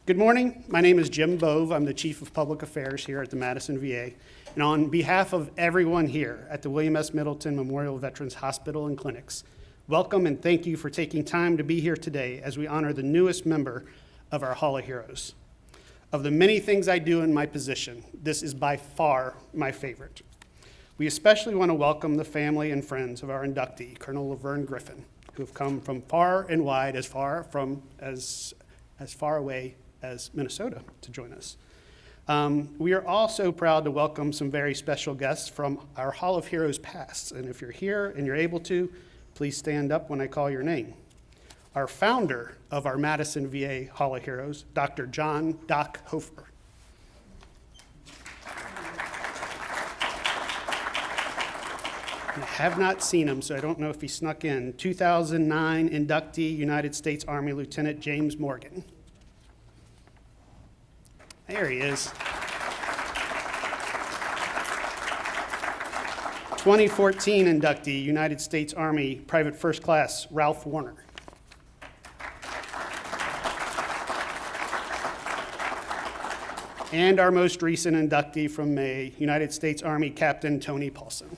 Good morning. My name is Jim Bove. I'm the Chief of Public Affairs here at the Madison VA. And on behalf of everyone here at the William S. Middleton Memorial Veterans Hospital and Clinics, welcome and thank you for taking time to be here today as we honor the newest member of our Hall of Heroes. Of the many things I do in my position, this is by far my favorite. We especially want to welcome the family and friends of our inductee, Colonel Laverne Griffin, who have come from far and wide, as far away as Minnesota to join us. We are also proud to welcome some very special guests from our Hall of Heroes past. And if you're here and you're able to, please stand up when I call your name. Our founder of our Madison VA Hall of Heroes, Dr. John Doc Hofer. I have not seen him, so I don't know if he snuck in. 2009 inductee, United States Army Lieutenant James Morgan. There he is. 2014 inductee, United States Army Private First Class Ralph Warner. And our most recent inductee from May, United States Army Captain Tony Paulson.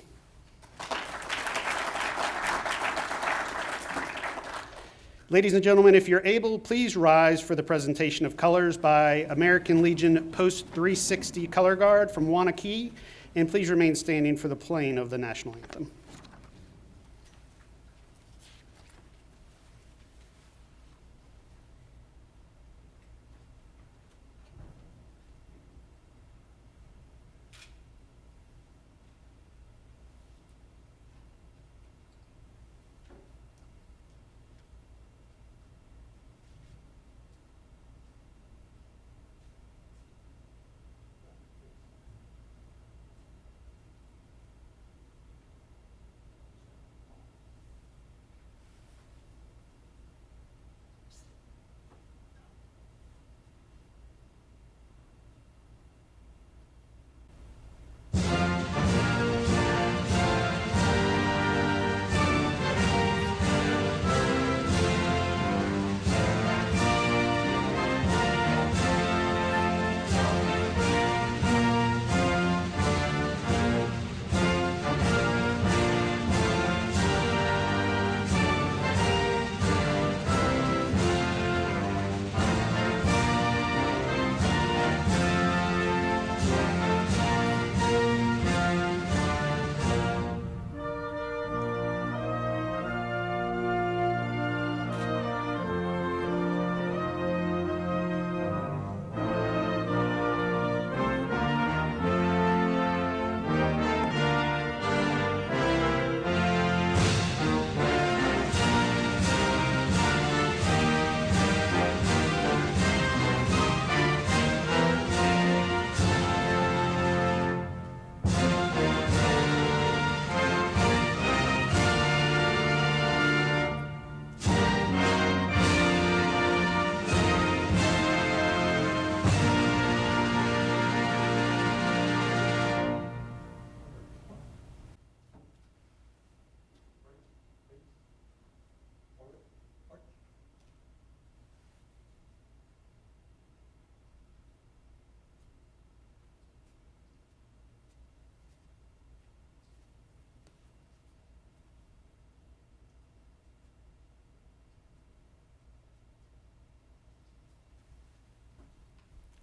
Ladies and gentlemen, if you're able, please rise for the presentation of colors by American Legion Post 360 Color Guard from Waunakee, and please remain standing for the playing of the national anthem.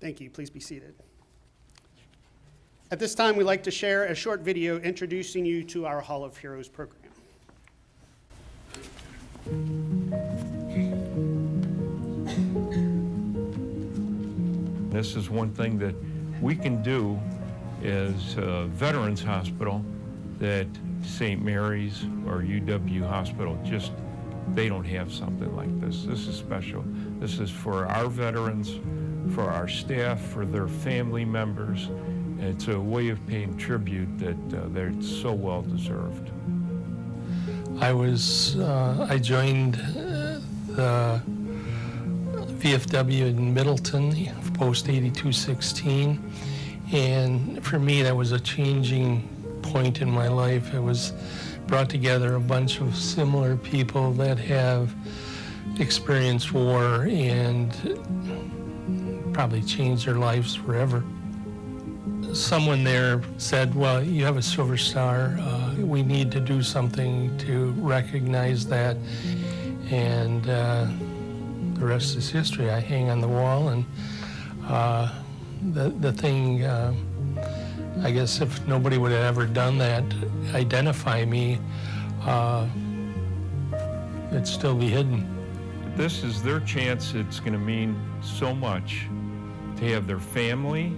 Thank you. Please be seated. At this time, we'd like to share a short video introducing you to our Hall of Heroes program. This is one thing that we can do as a Veterans Hospital that St. Mary's or UW Hospital just, they don't have something like this. This is special. This is for our veterans, for our staff, for their family members. It's a way of paying tribute that they're so well deserved. I joined the VFW in Middleton, post 8216, and for me that was a changing point in my life. It was brought together a bunch of similar people that have experienced war, and probably changed their lives forever. Someone there said, well, you have a Silver Star. We need to do something to recognize that. And the rest is history. I hang on the wall, and the thing, I guess if nobody would have ever done that, identify me, it'd still be hidden. This is their chance. It's going to mean so much to have their family,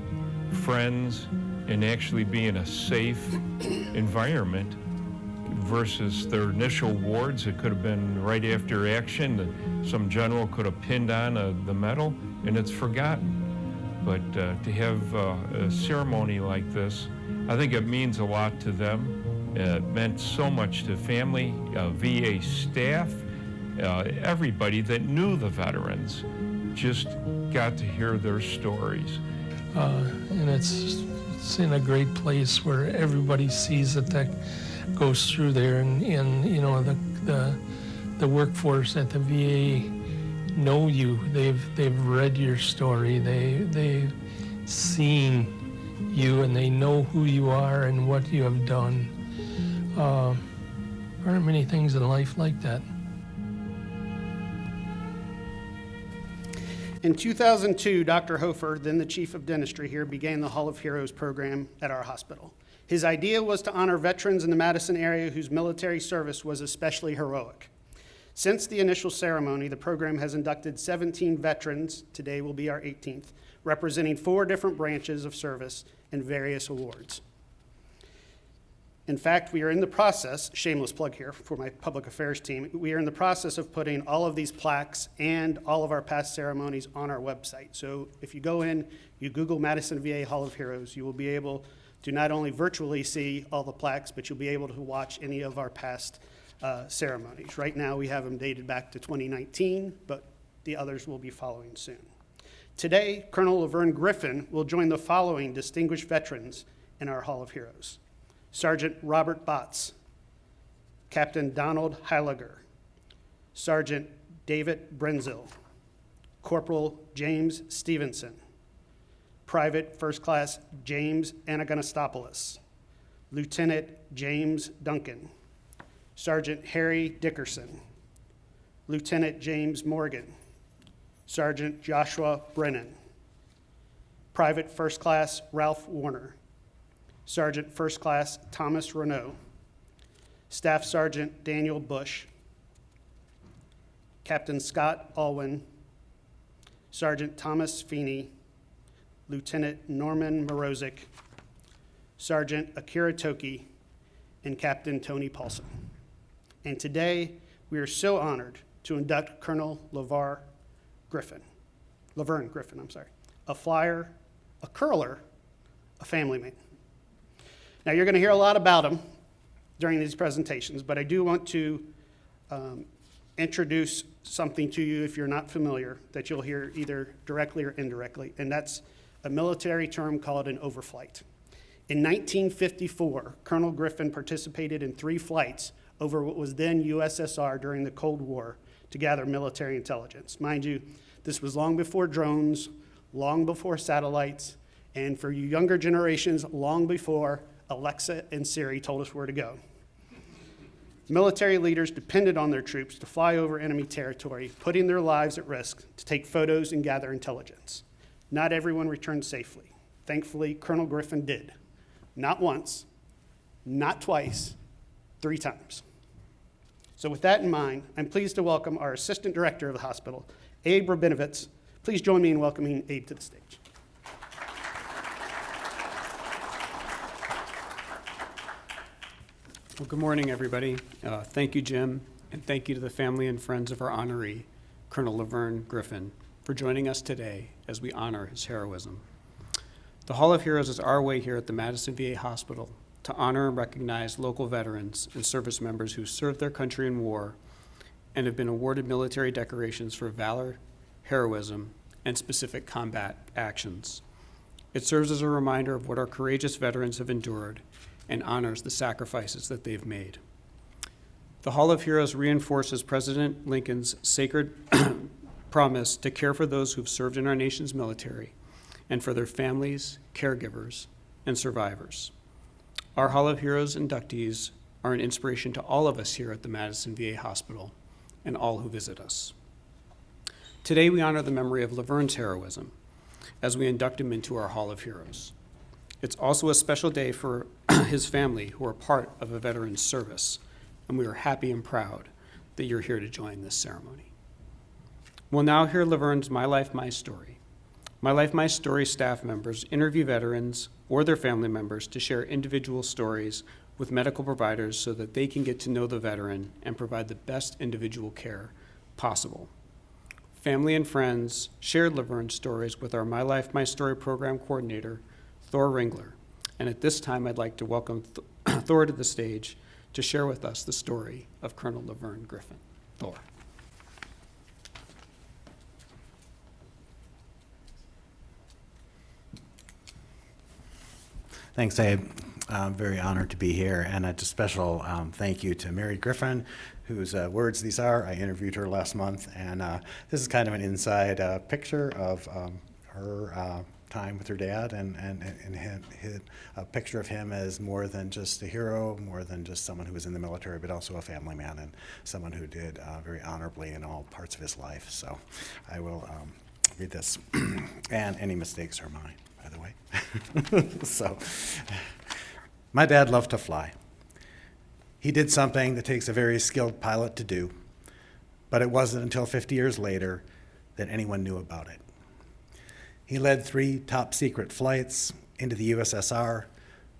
friends, and actually be in a safe environment versus their initial wards. It could have been right after action that some general could have pinned on the medal, and it's forgotten. But to have a ceremony like this, I think it means a lot to them. It meant so much to family, VA staff, everybody that knew the veterans just got to hear their stories. And it's in a great place where everybody sees that goes through there, and you know, the workforce at the VA know you. They've read your story. They've seen you, and they know who you are and what you have done. There aren't many things in life like that. In 2002, Dr. Hofer, then the chief of dentistry here, began the Hall of Heroes program at our hospital. His idea was to honor veterans in the Madison area whose military service was especially heroic. Since the initial ceremony, the program has inducted 17 veterans, today will be our 18th, representing 4 different branches of service and various awards. In fact, we are in the process, shameless plug here for my public affairs team, we are in the process of putting all of these plaques and all of our past ceremonies on our website. So if you go in, you Google Madison VA Hall of Heroes, you will be able to not only virtually see all the plaques, but you'll be able to watch any of our past ceremonies. Right now, we have them dated back to 2019, but the others will be following soon. Today, Colonel Laverne Griffin will join the following distinguished veterans in our Hall of Heroes: Sergeant Robert Botts, Captain Donald Heiliger, Sergeant David Brenzill, Corporal James Stevenson, Private First Class James Anagonistopoulos, Lieutenant James Duncan, Sergeant Harry Dickerson, Lieutenant James Morgan, Sergeant Joshua Brennan, Private First Class Ralph Warner, Sergeant First Class Thomas Renault, Staff Sergeant Daniel Bush, Captain Scott Alwyn, Sergeant Thomas Feeney, Lieutenant Norman Morozic, Sergeant Akira Toki, and Captain Tony Paulson. And today, we are so honored to induct Colonel Laverne Griffin, a flyer, a curler, a family man. Now, you're going to hear a lot about him during these presentations, but I do want to introduce something to you, if you're not familiar, that you'll hear either directly or indirectly, and that's a military term called an overflight. In 1954, Colonel Griffin participated in 3 flights over what was then USSR during the Cold War to gather military intelligence. Mind you, this was long before drones, long before satellites, and for you younger generations, long before Alexa and Siri told us where to go. Military leaders depended on their troops to fly over enemy territory, putting their lives at risk to take photos and gather intelligence. Not everyone returned safely. Thankfully, Colonel Griffin did. Not once, not twice, 3 times. So with that in mind, I'm pleased to welcome our Assistant Director of the hospital, Abe Rabinovitz. Please join me in welcoming Abe to the stage. Well, good morning, everybody. Thank you, Jim, and thank you to the family and friends of our honoree, Colonel Laverne Griffin, for joining us today as we honor his heroism. The Hall of Heroes is our way here at the Madison VA Hospital to honor and recognize local veterans and service members who served their country in war and have been awarded military decorations for valor, heroism, and specific combat actions. It serves as a reminder of what our courageous veterans have endured and honors the sacrifices that they've made. The Hall of Heroes reinforces President Lincoln's sacred promise to care for those who've served in our nation's military and for their families, caregivers, and survivors. Our Hall of Heroes inductees are an inspiration to all of us here at the Madison VA Hospital and all who visit us. Today, we honor the memory of Laverne's heroism as we induct him into our Hall of Heroes. It's also a special day for his family who are part of a veteran's service, and we are happy and proud that you're here to join this ceremony. We'll now hear Laverne's My Life, My Story. My Life, My Story staff members interview veterans or their family members to share individual stories with medical providers so that they can get to know the veteran and provide the best individual care possible. Family and friends shared Laverne's stories with our My Life, My Story program coordinator, Thor Ringler. And at this time, I'd like to welcome Thor to the stage to share with us the story of Colonel Laverne Griffin. Thor. Thanks, Abe. I'm very honored to be here, and a special thank you to Mary Griffin, whose words these are. I interviewed her last month, and this is kind of an inside picture of her time with her dad, and a picture of him as more than just a hero, more than just someone who was in the military, but also a family man and someone who did very honorably in all parts of his life. So I will read this, and any mistakes are mine, by the way. So, my dad loved to fly. He did something that takes a very skilled pilot to do, but it wasn't until 50 years later that anyone knew about it. He led 3 top-secret flights into the USSR,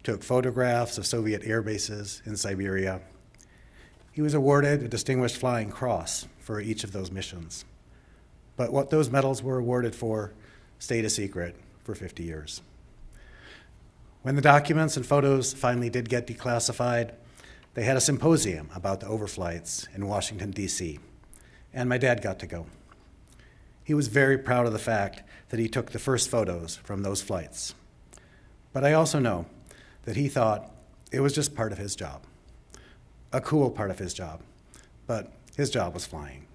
took photographs of Soviet air bases in Siberia. He was awarded a Distinguished Flying Cross for each of those missions. But what those medals were awarded for stayed a secret for 50 years. When the documents and photos finally did get declassified, they had a symposium about the overflights in Washington, D.C., and my dad got to go. He was very proud of the fact that he took the first photos from those flights. But I also know that he thought it was just part of his job, a cool part of his job, but his job was flying.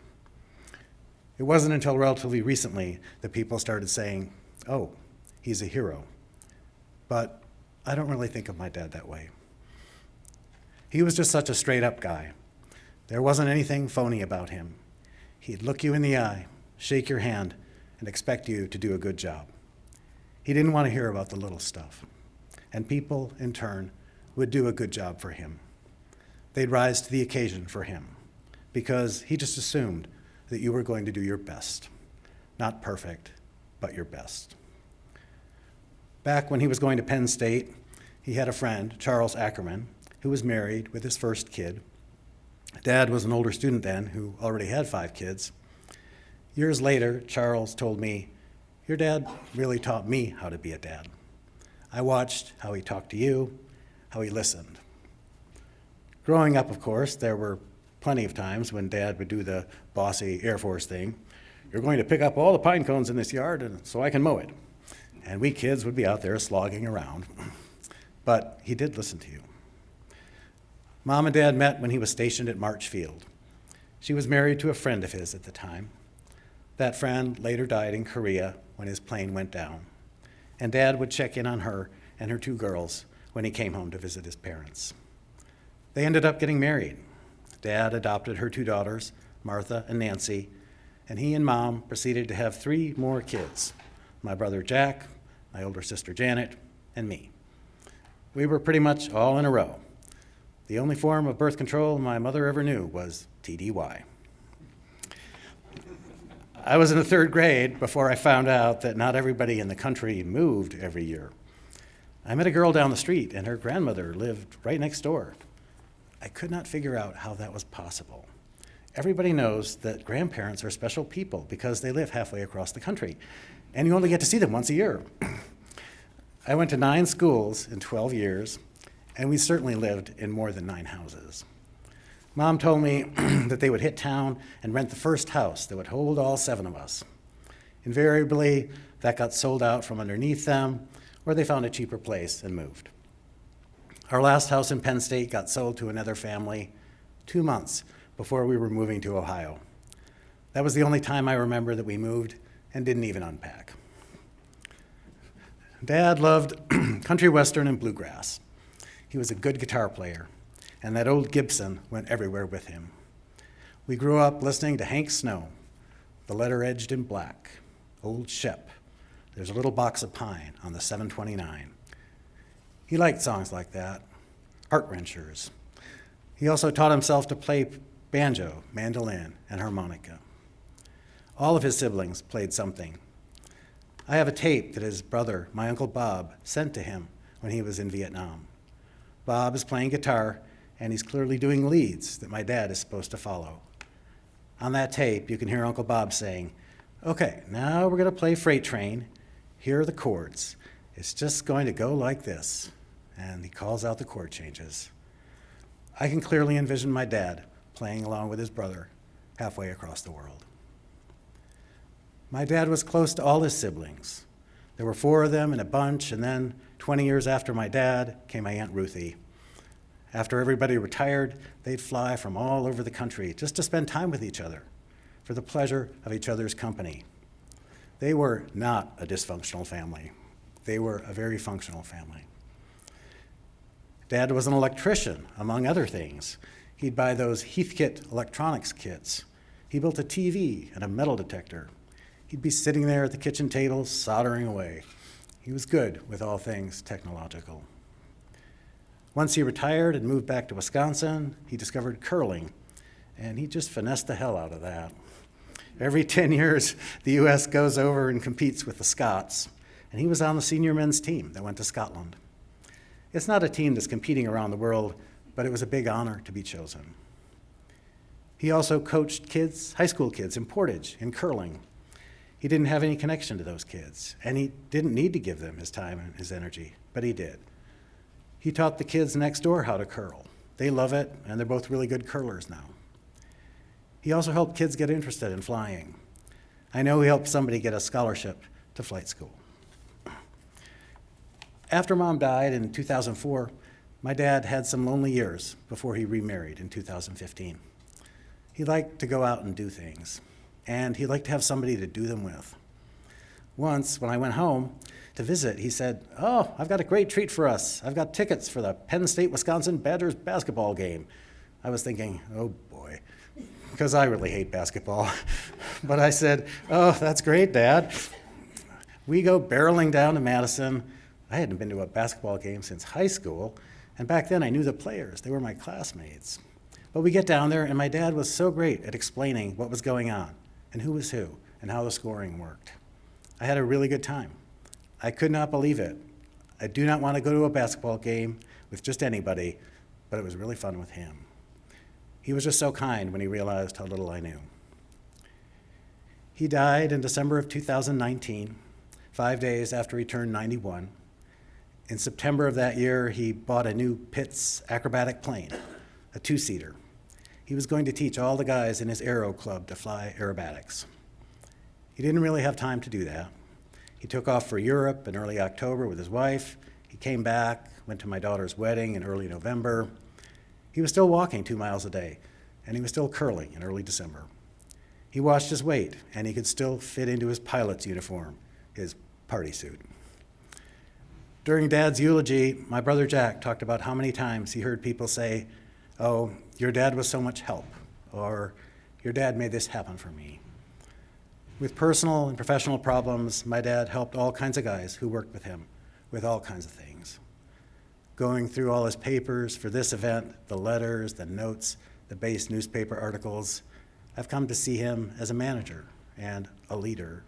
It wasn't until relatively recently that people started saying, oh, he's a hero. But I don't really think of my dad that way. He was just such a straight-up guy. There wasn't anything phony about him. He'd look you in the eye, shake your hand, and expect you to do a good job. He didn't want to hear about the little stuff. And people, in turn, would do a good job for him. They'd rise to the occasion for him because he just assumed that you were going to do your best. Not perfect, but your best. Back when he was going to Penn State, he had a friend, Charles Ackerman, who was married with his first kid. Dad was an older student then who already had 5 kids. Years later, Charles told me, your dad really taught me how to be a dad. I watched how he talked to you, how he listened. Growing up, of course, there were plenty of times when Dad would do the bossy Air Force thing. You're going to pick up all the pine cones in this yard so I can mow it. And we kids would be out there slogging around. But he did listen to you. Mom and Dad met when he was stationed at March Field. She was married to a friend of his at the time. That friend later died in Korea when his plane went down. And Dad would check in on her and her 2 girls when he came home to visit his parents. They ended up getting married. Dad adopted her 2 daughters, Martha and Nancy, and he and Mom proceeded to have 3 more kids, my brother Jack, my older sister Janet, and me. We were pretty much all in a row. The only form of birth control my mother ever knew was TDY. I was in the 3rd grade before I found out that not everybody in the country moved every year. I met a girl down the street, and her grandmother lived right next door. I could not figure out how that was possible. Everybody knows that grandparents are special people because they live halfway across the country, and you only get to see them once a year. I went to 9 schools in 12 years, and we certainly lived in more than 9 houses. Mom told me that they would hit town and rent the first house that would hold all 7 of us. Invariably, that got sold out from underneath them, or they found a cheaper place and moved. Our last house in Penn State got sold to another family 2 months before we were moving to Ohio. That was the only time I remember that we moved and didn't even unpack. Dad loved country western and bluegrass. He was a good guitar player, and that old Gibson went everywhere with him. We grew up listening to Hank Snow, The Letter Edged in Black, Old Shep, There's a Little Box of Pine on the 729. He liked songs like that, heart-wrenchers. He also taught himself to play banjo, mandolin, and harmonica. All of his siblings played something. I have a tape that his brother, my Uncle Bob, sent to him when he was in Vietnam. Bob is playing guitar, and he's clearly doing leads that my dad is supposed to follow. On that tape, you can hear Uncle Bob saying, "Okay, now we're going to play Freight Train. Here are the chords. It's just going to go like this." And he calls out the chord changes. I can clearly envision my dad playing along with his brother halfway across the world. My dad was close to all his siblings. There were 4 of them in a bunch, and then 20 years after my dad came my Aunt Ruthie. After everybody retired, they'd fly from all over the country just to spend time with each other for the pleasure of each other's company. They were not a dysfunctional family. They were a very functional family. Dad was an electrician, among other things. He'd buy those Heathkit electronics kits. He built a TV and a metal detector. He'd be sitting there at the kitchen table, soldering away. He was good with all things technological. Once he retired and moved back to Wisconsin, he discovered curling, and he just finessed the hell out of that. Every 10 years, the U.S. goes over and competes with the Scots, and he was on the senior men's team that went to Scotland. It's not a team that's competing around the world, but it was a big honor to be chosen. He also coached kids, high school kids in Portage, in curling. He didn't have any connection to those kids, and he didn't need to give them his time and his energy, but he did. He taught the kids next door how to curl. They love it, and they're both really good curlers now. He also helped kids get interested in flying. I know he helped somebody get a scholarship to flight school. After Mom died in 2004, my dad had some lonely years before he remarried in 2015. He liked to go out and do things, and he liked to have somebody to do them with. Once, when I went home to visit, he said, "Oh, I've got a great treat for us. I've got tickets for the Penn State-Wisconsin Badgers basketball game." I was thinking, oh boy, because I really hate basketball. But I said, "Oh, that's great, Dad." We go barreling down to Madison. I hadn't been to a basketball game since high school, and back then I knew the players. They were my classmates. But we get down there, and my dad was so great at explaining what was going on, and who was who, and how the scoring worked. I had a really good time. I could not believe it. I do not want to go to a basketball game with just anybody, but it was really fun with him. He was just so kind when he realized how little I knew. He died in December of 2019, 5 days after he turned 91. In September of that year, he bought a new Pitts acrobatic plane, a 2-seater. He was going to teach all the guys in his aero club to fly aerobatics. He didn't really have time to do that. He took off for Europe in early October with his wife. He came back, went to my daughter's wedding in early November. He was still walking 2 miles a day, and he was still curling in early December. He watched his weight, and he could still fit into his pilot's uniform, his party suit. During Dad's eulogy, my brother Jack talked about how many times he heard people say, "Oh, your dad was so much help," or "Your dad made this happen for me." With personal and professional problems, my dad helped all kinds of guys who worked with him with all kinds of things. Going through all his papers for this event, the letters, the notes, the base newspaper articles, I've come to see him as a manager and a leader.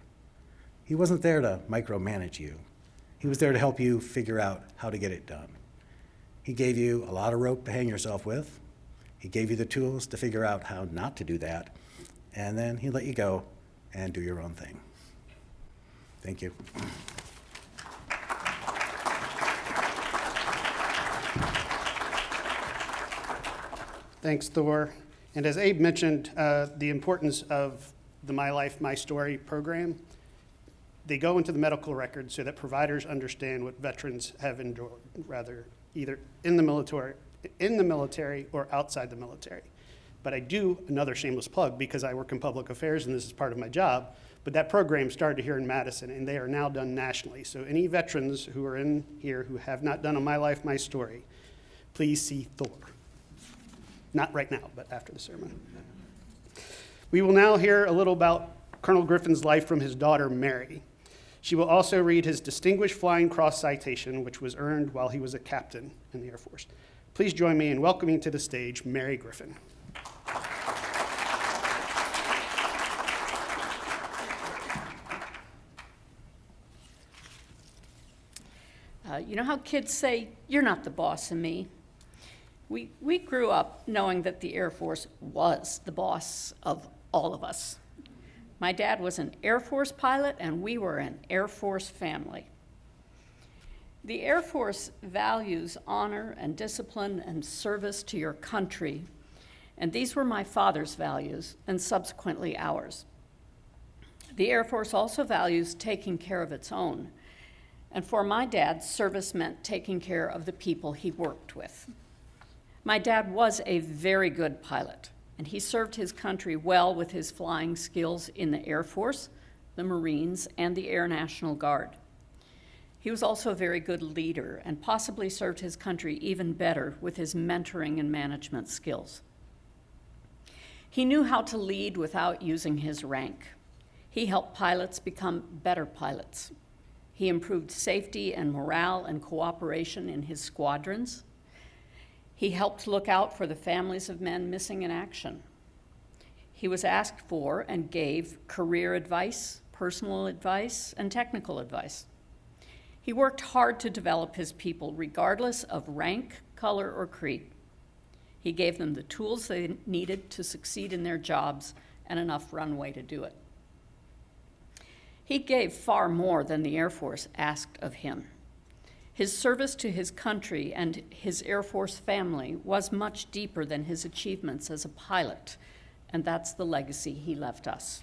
He wasn't there to micromanage you. He was there to help you figure out how to get it done. He gave you a lot of rope to hang yourself with. He gave you the tools to figure out how not to do that. And then he let you go and do your own thing. Thank you. Thanks, Thor. And as Abe mentioned, the importance of the My Life, My Story program, they go into the medical record so that providers understand what veterans have endured, rather either in the military or outside the military. But I do, another shameless plug, because I work in public affairs and this is part of my job, but that program started here in Madison and they are now done nationally. So any veterans who are in here who have not done a My Life, My Story, please see Thor. Not right now, but after the ceremony. We will now hear a little about Colonel Griffin's life from his daughter, Mary. She will also read his Distinguished Flying Cross citation, which was earned while he was a captain in the Air Force. Please join me in welcoming to the stage Mary Griffin. You know how kids say, "You're not the boss of me"? We grew up knowing that the Air Force was the boss of all of us. My dad was an Air Force pilot, and we were an Air Force family. The Air Force values honor and discipline and service to your country, and these were my father's values, and subsequently ours. The Air Force also values taking care of its own, and for my dad, service meant taking care of the people he worked with. My dad was a very good pilot, and he served his country well with his flying skills in the Air Force, the Marines, and the Air National Guard. He was also a very good leader and possibly served his country even better with his mentoring and management skills. He knew how to lead without using his rank. He helped pilots become better pilots. He improved safety and morale and cooperation in his squadrons. He helped look out for the families of men missing in action. He was asked for and gave career advice, personal advice, and technical advice. He worked hard to develop his people regardless of rank, color, or creed. He gave them the tools they needed to succeed in their jobs and enough runway to do it. He gave far more than the Air Force asked of him. His service to his country and his Air Force family was much deeper than his achievements as a pilot, and that's the legacy he left us.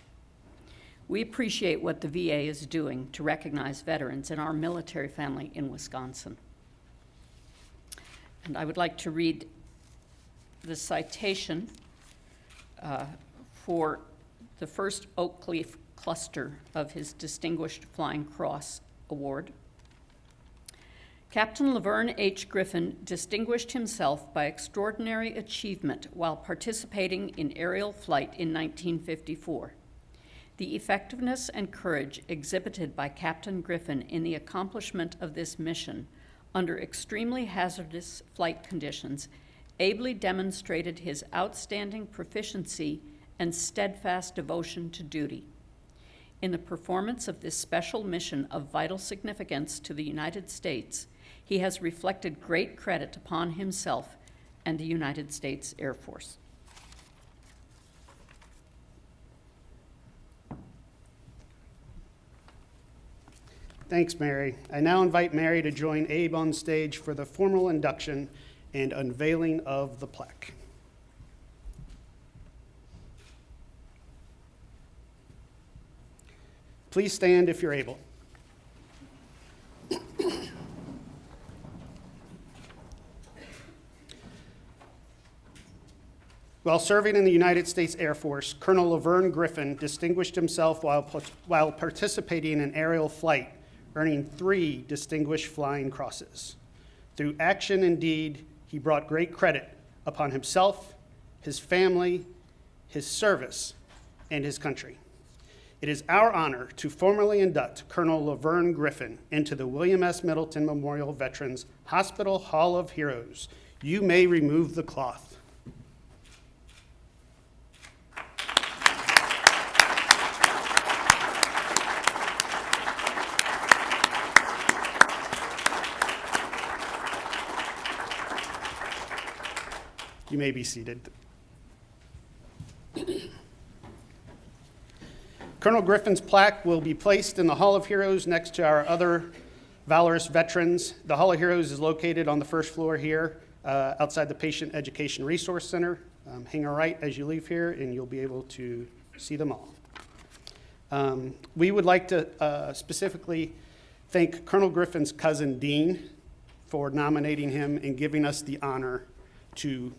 We appreciate what the VA is doing to recognize veterans in our military family in Wisconsin. And I would like to read the citation for the first Oak Leaf cluster of his Distinguished Flying Cross Award. Captain Laverne H. Griffin distinguished himself by extraordinary achievement while participating in aerial flight in 1954. The effectiveness and courage exhibited by Captain Griffin in the accomplishment of this mission under extremely hazardous flight conditions ably demonstrated his outstanding proficiency and steadfast devotion to duty. In the performance of this special mission of vital significance to the United States, he has reflected great credit upon himself and the United States Air Force. Thanks, Mary. I now invite Mary to join Abe on stage for the formal induction and unveiling of the plaque. Please stand if you're able. While serving in the United States Air Force, Colonel Laverne Griffin distinguished himself while participating in aerial flight, earning 3 Distinguished Flying Crosses. Through action and deed, he brought great credit upon himself, his family, his service, and his country. It is our honor to formally induct Colonel Laverne Griffin into the William S. Middleton Memorial Veterans Hospital Hall of Heroes. You may remove the cloth. You may be seated. Colonel Griffin's plaque will be placed in the Hall of Heroes next to our other valorous veterans. The Hall of Heroes is located on the first floor here, outside the Patient Education Resource Center. Hang a right as you leave here, and you'll be able to see them all. We would like to specifically thank Colonel Griffin's cousin, Dean, for nominating him and giving us the honor to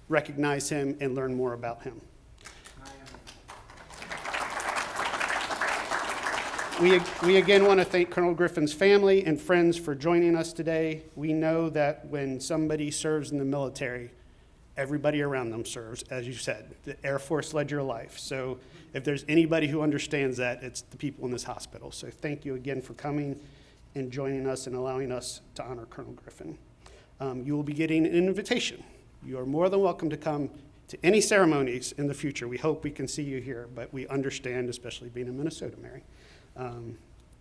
recognize him and learn more about him. We again want to thank Colonel Griffin's family and friends for joining us today. We know that when somebody serves in the military, everybody around them serves, as you said. The Air Force led your life. So if there's anybody who understands that, it's the people in this hospital. So thank you again for coming and joining us and allowing us to honor Colonel Griffin. You will be getting an invitation. You are more than welcome to come to any ceremonies in the future. We hope we can see you here, but we understand, especially being in Minnesota, Mary,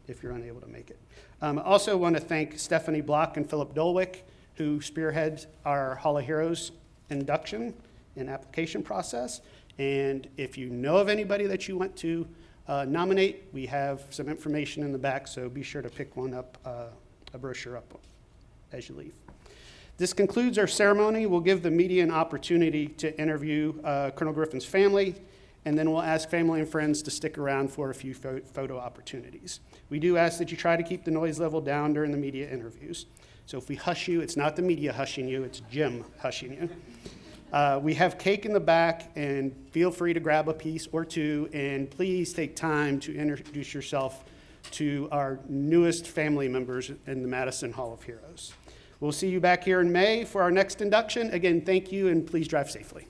if you're unable to make it. I also want to thank Stephanie Block and Philip Dolwick, who spearheads our Hall of Heroes induction and application process. And if you know of anybody that you want to nominate, we have some information in the back, so be sure to pick one up, a brochure up as you leave. This concludes our ceremony. We'll give the media an opportunity to interview Colonel Griffin's family, and then we'll ask family and friends to stick around for a few photo opportunities. We do ask that you try to keep the noise level down during the media interviews. So if we hush you, it's not the media hushing you, it's Jim hushing you. We have cake in the back, and feel free to grab a piece or two, and please take time to introduce yourself to our newest family members in the Madison Hall of Heroes. We'll see you back here in May for our next induction. Again, thank you, and please drive safely.